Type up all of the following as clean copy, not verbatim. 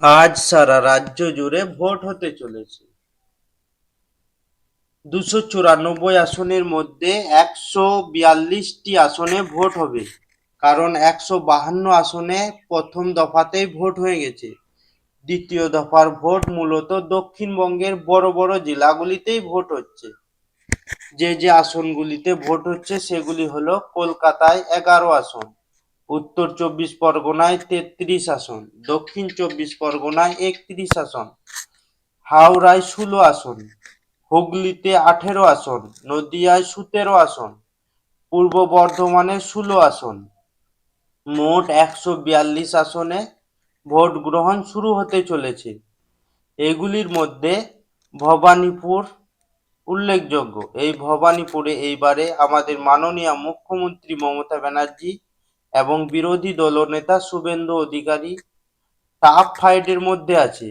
আজ সারা রাজ্য জুড়ে ভোট হতে চলেছে। 294 আসনের মধ্যে 142টি আসনে ভোট হবে, কারণ 152 আসনে প্রথম দফাতেই ভোট হয়ে গেছে। দ্বিতীয় দফার ভোট মূলত দক্ষিণবঙ্গের বড় বড় জেলাগুলিতেই ভোট হচ্ছে। যে আসনগুলিতে ভোট হচ্ছে সেগুলি হলো: কলকাতায় 11 আসন, উত্তর 24 পরগনায় 33 আসন, দক্ষিণ 24 পরগনায় 31 আসন, হাওড়ায় 16 আসন, হুগলিতে 18 আসন, নদিয়ায় 17 আসন, পূর্ব বর্ধমানে 16 আসন। মোট 142 আসনে ভোট গ্রহণ শুরু হতে চলেছে। এগুলির মধ্যে ভবানীপুর উল্লেখযোগ্য। এই ভবানীপুরে এইবারে আমাদের মাননীয় মুখ্যমন্ত্রী মমতা ব্যানার্জি এবং বিরোধী দলনেতা শুভেন্দু অধিকারী টাফ ফাইটের মধ্যে আছে।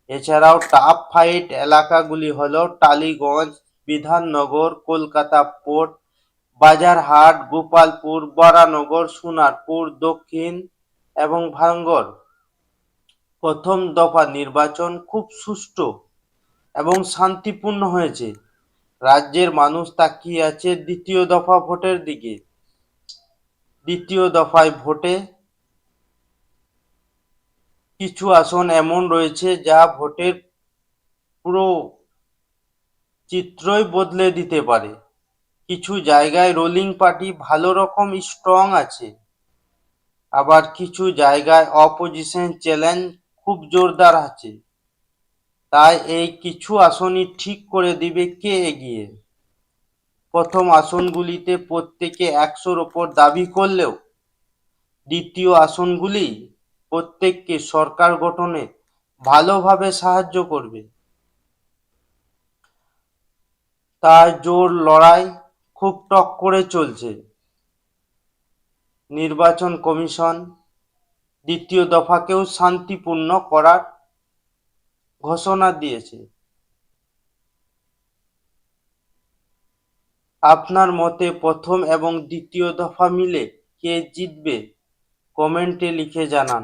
এছাড়াও টাফ ফাইট এলাকাগুলি হলো টালিগঞ্জ, বিধাননগর, কলকাতা পোর্ট, বাজারহাট, গোপালপুর, বরানগর, সোনারপুর দক্ষিণ এবং ভাঙ্গর। প্রথম দফা নির্বাচন খুব সুষ্ঠু এবং শান্তিপূর্ণ হয়েছে। রাজ্যের মানুষ তাকিয়ে আছে দ্বিতীয় দফা ভোটের দিকে। দ্বিতীয় দফায় ভোটে কিছু আসন এমন রয়েছে যা ভোটের পুরো চিত্রই বদলে দিতে পারে। কিছু জায়গায় রুলিং পার্টি ভালো রকম স্ট্রং আছে, আবার কিছু জায়গায় অপোজিশন চ্যালেঞ্জ খুব জোরদার আছে। তাই এই কিছু আসনই ঠিক করে দিবে কে এগিয়ে। প্রথম আসনগুলিতে প্রত্যেকে 100-র ওপর দাবি করলেও দ্বিতীয় আসনগুলি প্রত্যেককে সরকার গঠনে ভালোভাবে সাহায্য করবে। তাই জোর লড়াই খুব টক করে চলছে। নির্বাচন কমিশন দ্বিতীয় দফাকেও শান্তিপূর্ণ করার ঘোষণা দিয়েছে। আপনার মতে প্রথম এবং দ্বিতীয় দফা মিলে কে জিতবে? কমেন্টে লিখে জানান।